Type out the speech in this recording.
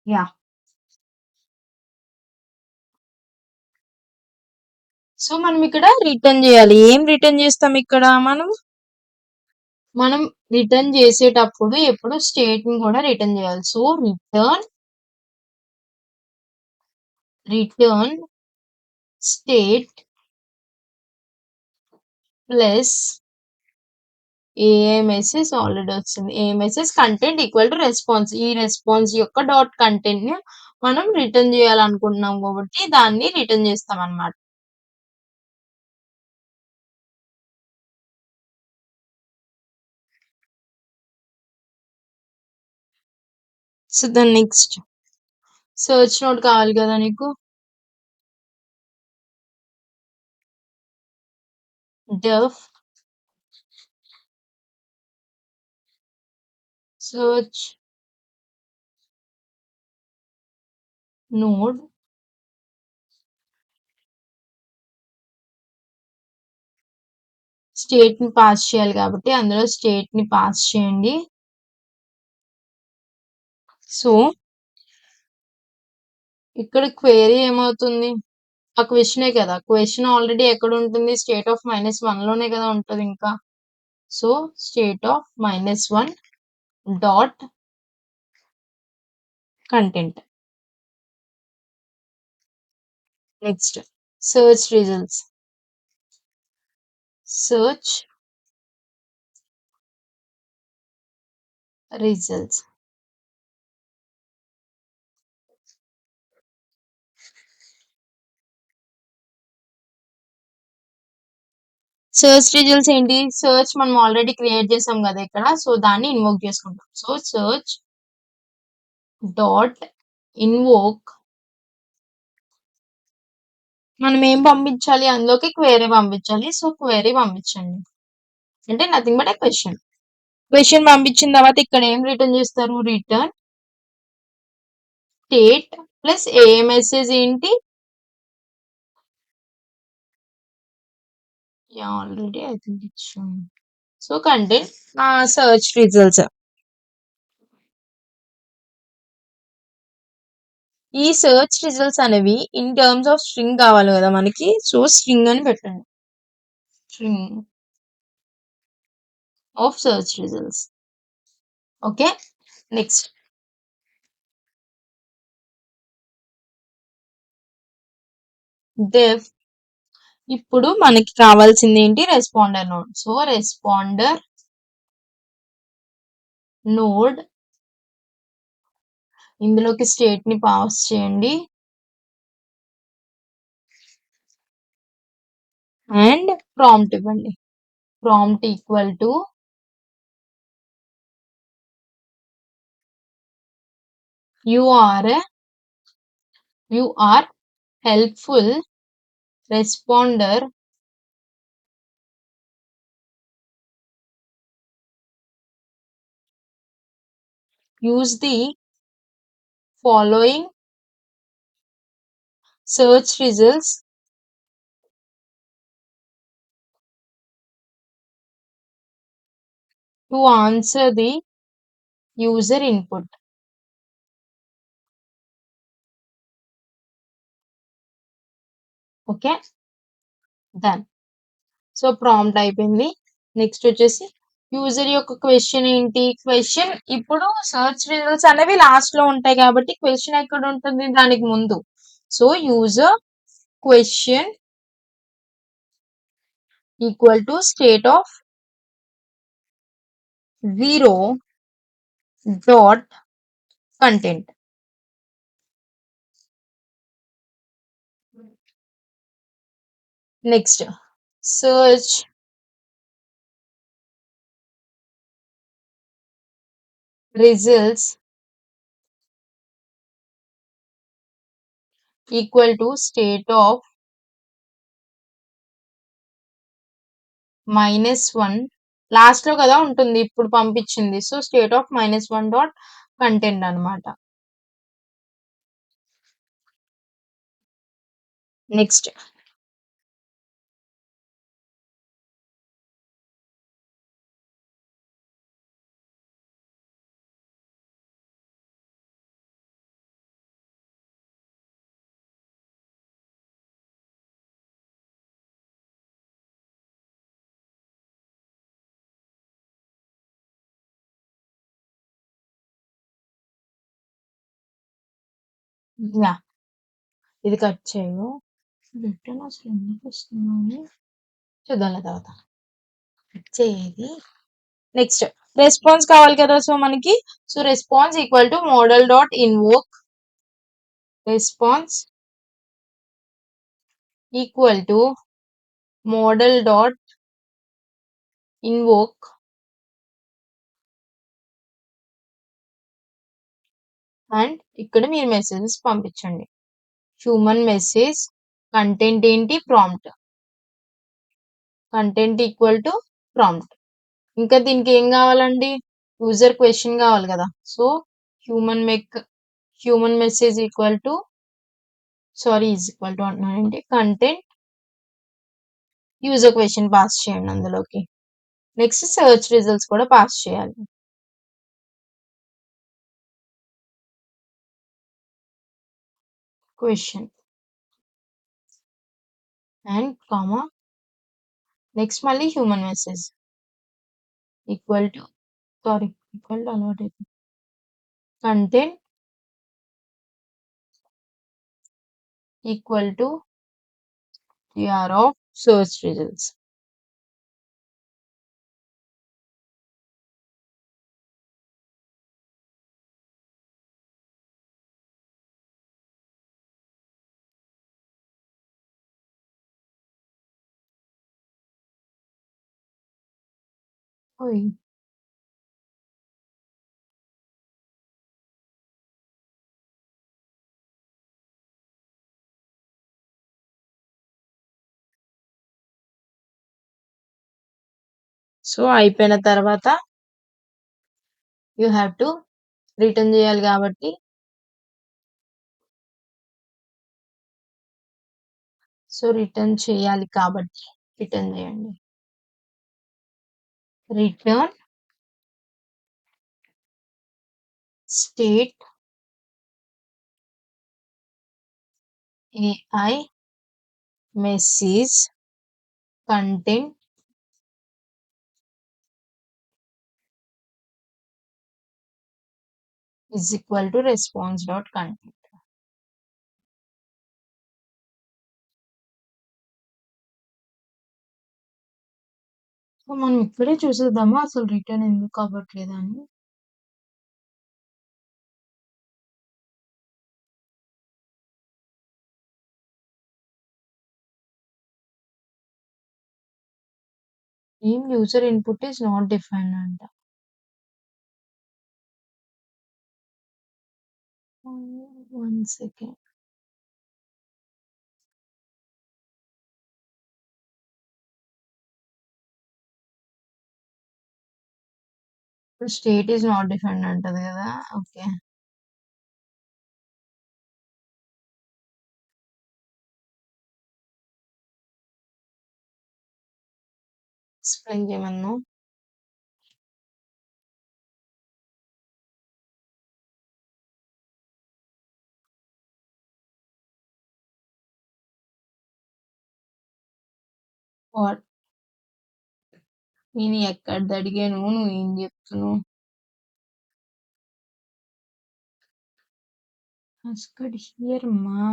Yeah! So, మనం ఇక్కడ return జేయాలి. ఏం రిటర్న్ జేస్తాం ఇక్కడ మనం? మనం రిటర్న్ జేసేటప్పుడు ఎప్పుడు స్టేట్‌ని గూడా రిటర్న్ జేయాలి. So, return state plus AMSS already వచ్చింది. AMSS content equal to response. ఈ రెస్పాన్స్ యొక్క డాట్ కంటెంట్‌ని మనం రిటర్న్ జేయాలనుకుంటున్నాం గాబట్టి దాన్ని రిటర్న్ జేస్తామనమాట. సో, దాని నెక్స్ట్ సెర్చ్ నోడ్ కావాలి గదా నీకు. డెఫ్ సెర్చ్ నోడ్ స్టేట్‌ని పాస్ చేయాలి గాబట్టి అందులో స్టేట్‌ని పాస్ చేయండి. సో, ఇక్కడ క్వెరీ ఏమవుతుంది? ఆ క్వెషనే కదా! క్వెషన్ ఆల్రెడీ ఎక్కడుంటుంది? స్టేట్ ఆఫ్ -1 లోనే కదా ఉంటదింకా. So, state of -1 dot content. Next search results. Search results. Search results ఏంటి? సెర్చ్ మనం ఆల్రెడీ క్రియేట్ చేసాం గదా ఇక్కడ. సో, దాన్ని ఇన్వోక్ చేసుకుంటాం. సో, సెర్చ్ డాట్ ఇన్వోక్ మనం ఏం పంపించాలి? అందులోకి క్వెరీ పంపించాలి. సో, క్వెరీ పంపించండి. అంటే nothing but a question. Question పంపించిన తర్వాత ఇక్కడ ఏం రిటర్న్ చేస్తారు? రిటర్న్ స్టేట్ ప్లస్ ఏఎంఎస్ఎస్ ఏంటి? యాహ్! ఆల్రెడీ ఐ థింక్ ఇచ్చాం. So, content search results. ఈ సెర్చ్ రిజల్ట్స్ అనేవి ఇన్ టర్మ్స్ ఆఫ్ స్ట్రింగ్ కావాలి కదా మనకి. సో, స్ట్రింగ్ అని పెట్టండి. String of search results. Okay. Next def ఇప్పుడు మనకి కావాల్సింది ఏంటి? Responder node. So, responder node ఇందులోకి స్టేట్ ని పాస్ చేయండి అండ్ ప్రాంప్ట్ ఇవ్వండి. Prompt equal to you are helpful responder use the following search results to answer the user input. Okay. Done. So, prompt అయిపోయింది. Next వచ్చేసి user యొక్క question ఏంటి? Question ఇప్పుడు search results అనేవి last లో ఉంటాయి కాబట్టి క్వెషన్ ఎక్కడ ఉంటుంది? దానికి ముందు. So, user question equal to state of 0 dot content. Next search results equal to state of -1 last లో కదా ఉంటుంది ఇప్పుడు పంపించింది. So, state of -1 dot content అనమాట. నెక్స్ట్ యా ఇది కట్ చేయు. రిటర్న్ అసలు ఎందుకు వస్తున్నాను చూద్దాంలే తర్వాత. కట్ చేయేది. నెక్స్ట్ రెస్పాన్స్ కావాలి కదా. సో మనకి so response equal to model dot invoke response equal to model dot invoke and ఇక్కడ మీరు మెసేజెస్ పంపించండి. హ్యూమన్ మెసేజ్ కంటెంట్ ఏంటి prompt. Content equal to prompt. ఇంకా దీనికి ఏం కావాలండి యూజర్ క్వశ్చన్ కావాలి కదా. So human message equal to is equal to అంటున్నానండి కంటెంట్ యూజర్ క్వశ్చన్ పాస్ చేయండి అందులోకి. నెక్స్ట్ సెర్చ్ రిజల్ట్స్ కూడా పాస్ చేయాలి. క్వశ్చన్ అండ్ కామా నెక్స్ట్ మళ్ళీ హ్యూమన్ మెసేజ్ ఈక్వల్ టు అలవాటు అయిపోయింది content equal to or of search results. ఓయ్ so అయిపోయిన తర్వాత యూ హ్యావ్ టు రిటర్న్ చేయాలి కాబట్టి సో రిటర్న్ చేయాలి కాబట్టి రిటర్న్ చేయండి. Return state AI message content is equal to response dot content. So మనం ఇక్కడే చూసేద్దాము అసలు రిటర్న్ ఎందుకు అవ్వట్లేదని. ఏం user input is not defined అంట. 1 సెకండ్. ఇప్పుడు స్టేట్ ఈస్ నాట్ డిఫైన్డ్ అంటది కదా. Okay explain చేయమన్నాను. వాట్ నేను ఎక్కడ అడిగాను నువ్వు ఏం చెప్తున్నావు. అస్కడ్ హియర్ మా